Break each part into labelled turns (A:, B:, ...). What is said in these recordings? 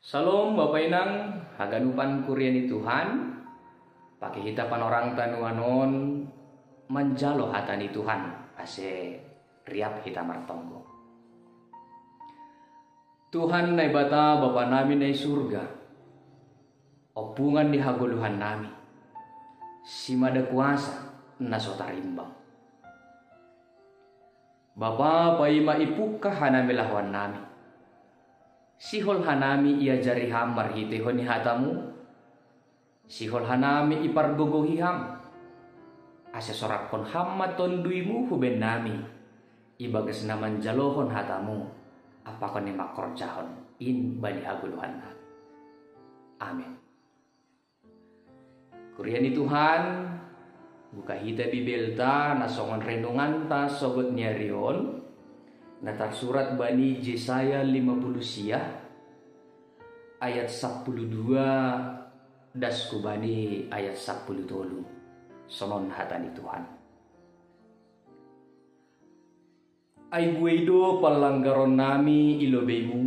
A: Salam Bapak Inang, haganupan kuriani Tuhan, pakai hitapan orang tanuanon, menjalo hatani Tuhan, ase riap hita martonggo. Tuhan nai bata Bapa nami nai surga, opungan di hagoluhan nami, simada kuasa nasotarimbang. Bapa paima ipukah hanami lawan nami. Sihol hanami ia jari hamar hitehoni hatamu. Sihol hanami ipargogo hiham. Ase sorakon hammaton duimu huben nami. Ibagas naman jalohon hatamu. Apakon ni makorjahon in bani haguluhan nami. Amin. Kuriani Tuhan, buka hita bibelta nasongan renungan ta sogot nyarion. Natar surat Bani Yesaya 50 siah ayat 12 dasku Bani ayat 10 tolu sonon hatani Tuhan. Ai buedo palanggaron nami ilobemu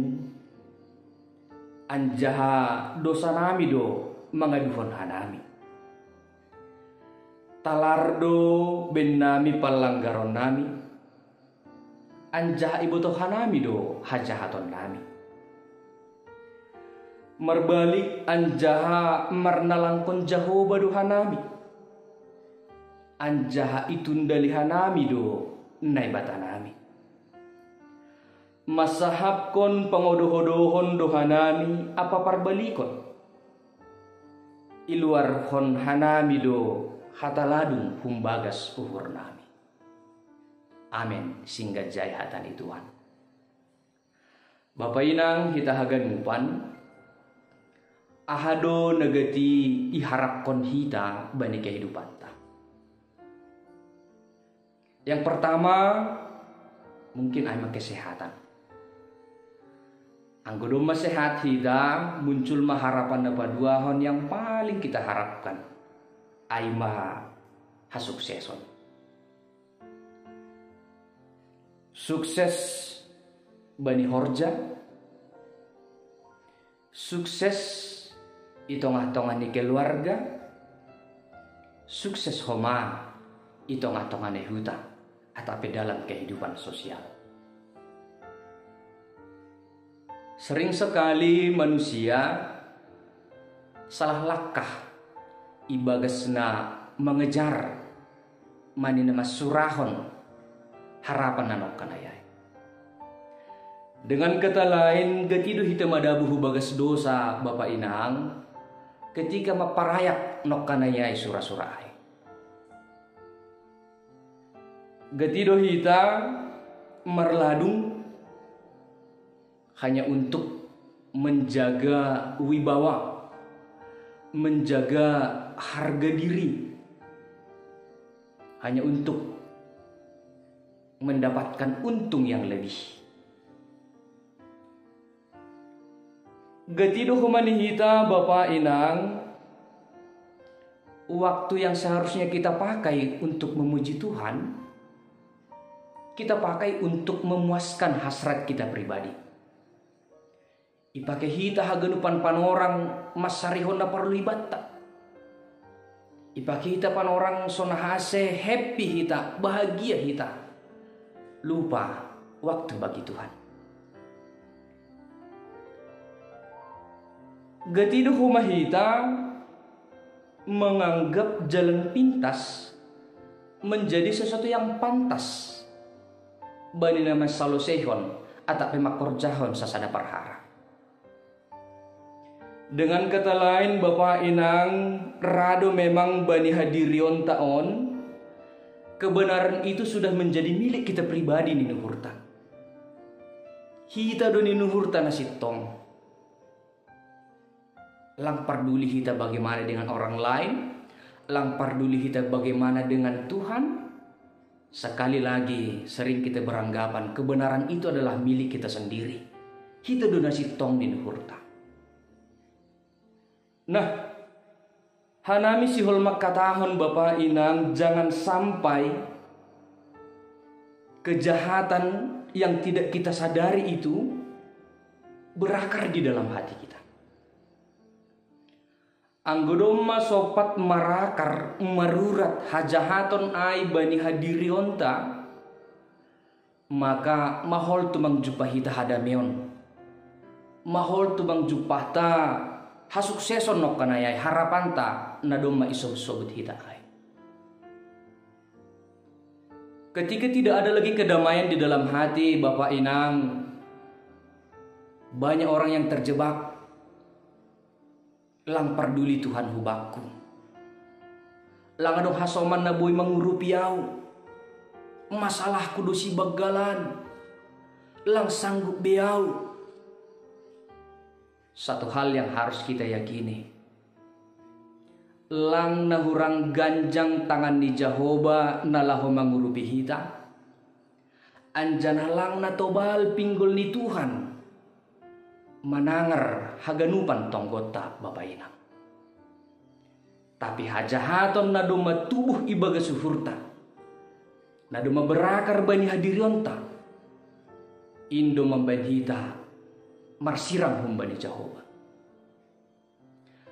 A: anjaha dosa nami do mangaduhon hanami. Talardo ben nami palanggaron nami anjah ibutoh hanami do hajahaton nami. Merbalik anjaha marnalangkon Jahoba do hanami. Anjaha itundali hanami do naibata nami. Masahapkon pangodohodohon do hanami apa parbalikon. Iluar hon hanami do hataladung humbagas uhur nami. Amin, singgat jaya hatani Tuhan. Bapak Inang hita hagan mupan ahado negati iharapkon hita bani kehidupan ta. Yang pertama mungkin aima kesehatan. Anggodo sehat hita muncul maharapan napaduahon yang paling kita harapkan. Aima hasukseson. Sukses bani horja, sukses itongah-tongan ni keluarga, sukses homa itongah-tongan ni huta atau dalam kehidupan sosial. Sering sekali manusia salah langkah ibagasna mengejar manina surahon harapan nanok kanayai. Dengan kata lain, getido hita madabuhu bagas dosa Bapak Inang ketika maparayak nok kanayai surah-surah. Getido hita merladung hanya untuk menjaga wibawa, menjaga harga diri, hanya untuk mendapatkan untung yang lebih. Getido humanihita Bapak Inang, waktu yang seharusnya kita pakai untuk memuji Tuhan, kita pakai untuk memuaskan hasrat kita pribadi. Ipake hita haganupan panorang masarihon na parlibatta. Ipake hita panorang sonahase happy hita, bahagia hita. Lupa waktu bagi Tuhan. Getido humahita menganggap jalan pintas menjadi sesuatu yang pantas bani nama salosehon atau pemakorjahon sasada parhara. Dengan kata lain Bapak Inang, rado memang bani hadirion taon, kebenaran itu sudah menjadi milik kita pribadi ni nuhurta. Hita do ni nuhurta nasitong. Lang parduli hita bagaimana dengan orang lain, lang parduli hita bagaimana dengan Tuhan. Sekali lagi sering kita beranggapan kebenaran itu adalah milik kita sendiri. Hita do nasitong ni nuhurta. Nah, hanami sihol makatahon Bapak Inang, jangan sampai kejahatan yang tidak kita sadari itu berakar di dalam hati kita. Anggodomma sopat marakar marurat hajahaton ai bani hadirionta, maka mahol tumang jupah hita hadameon, mahol tumang jupah ta hasukseson nok kanayai harapanta nadomma isob-sobut hita ai. Ketika tidak ada lagi kedamaian di dalam hati Bapak Inang, banyak orang yang terjebak. Lang perduli Tuhan hubakku, lang adong hasoman na boy mangurupiaw, masalah kudusi bagalan, lang sanggup beaw. Satu hal yang harus kita yakini, lang nahurang ganjang tangan ni Jehovah nalaho mangurupi hita, anjana lang natobal pinggol ni Tuhan manangar haganupan tonggota Bapak Inang. Tapi hajahaton na doma tubuh ibaga suhurta, na doma berakar bani hadirionta, indo membanhita marsiram humbani Jehovah.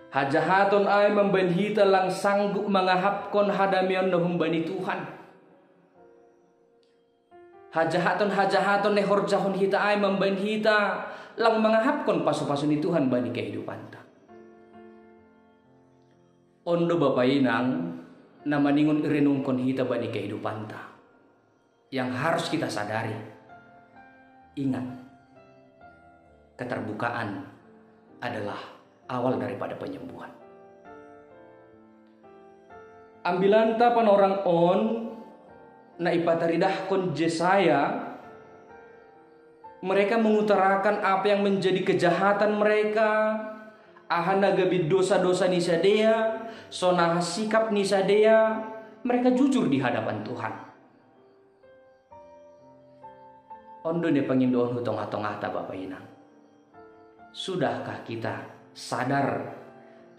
A: Hajahaton ay membanhita lang sanggup mangahapkon hadamion na humbani Tuhan. Hajahaton ne horjahon hita ay membanhita lang mangahapkon paso-paso ni Tuhan bani kehidupan ta. Ondo Bapak Inang na maningon irenungkon hita bani kehidupan ta. Yang harus kita sadari, ingat, keterbukaan adalah awal daripada penyembuhan. Ambilanta panorang on na ipataridahkon Jesaya, mereka mengutarakan apa yang menjadi kejahatan mereka, ahana gabi dosa-dosa nisadea, sonah sikap nisadea, mereka jujur di hadapan Tuhan. Ondo ne pangindoon hutong-hatong ata Bapak Inang. Sudahkah kita sadar?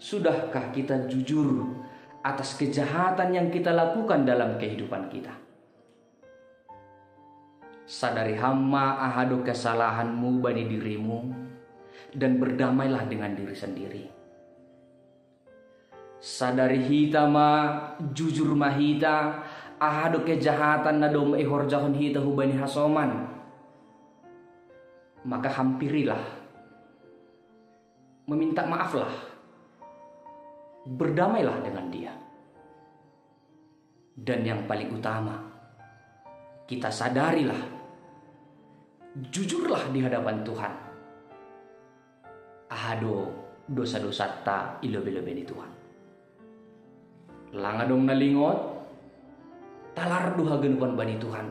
A: Sudahkah kita jujur atas kejahatan yang kita lakukan dalam kehidupan kita? Sadari hama ahado kesalahanmu bani dirimu dan berdamailah dengan diri sendiri. Sadari hita ma jujur mahita ahado kejahatan na dom ihorjahon hita hubani hasoman, maka hampirilah, meminta maaflah, berdamailah dengan dia. Dan yang paling utama, kita sadarilah, jujurlah di hadapan Tuhan. Ahado dosa-dosa ta ilobe-lobe ni Tuhan. Langadong nalingot, talar duha genupan bani Tuhan.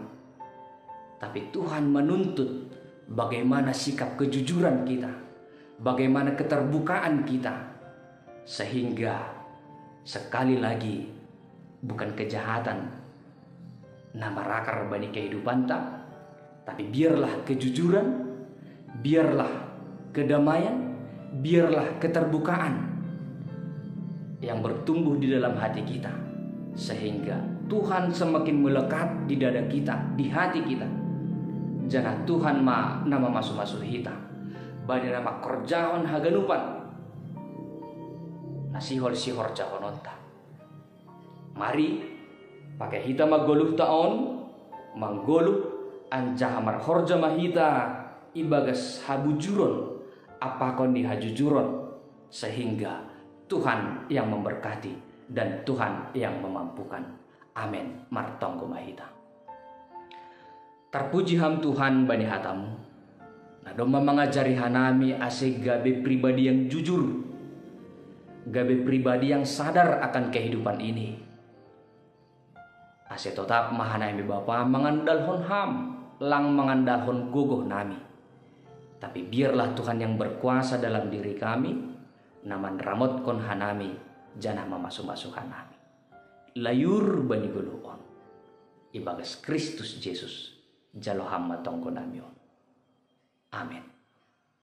A: Tapi Tuhan menuntut bagaimana sikap kejujuran kita, bagaimana keterbukaan kita, sehingga sekali lagi bukan kejahatan nama rakar bani kehidupan ta, tapi biarlah kejujuran, biarlah kedamaian, biarlah keterbukaan yang bertumbuh di dalam hati kita, sehingga Tuhan semakin melekat di dada kita, di hati kita. Jangan Tuhan nama masuk-masuk hita, bani nama kerjaan haganupan, nasihol-sihor jahononta. Mari pakai hita magoluh taon, manggoluh anjahamar horja mahita ibagas habujuron apakon di hajujuron, sehingga Tuhan yang memberkati dan Tuhan yang memampukan. Amin. Martonggo mahita. Terpuji ham Tuhan bani hatamu, nadoma mengajari hanami asik gabe pribadi yang jujur, gabe pribadi yang sadar akan kehidupan ini. Ase tetap mahanami Bapa mengandalhon ham, lang mengandalhon gogoh nami. Tapi biarlah Tuhan yang berkuasa dalam diri kami, naman ramot kon hanami, janah memasuk-masuk hanami. Layur bani guluon, ibagas Kristus Yesus, jalo hamma tongko namion. Amin.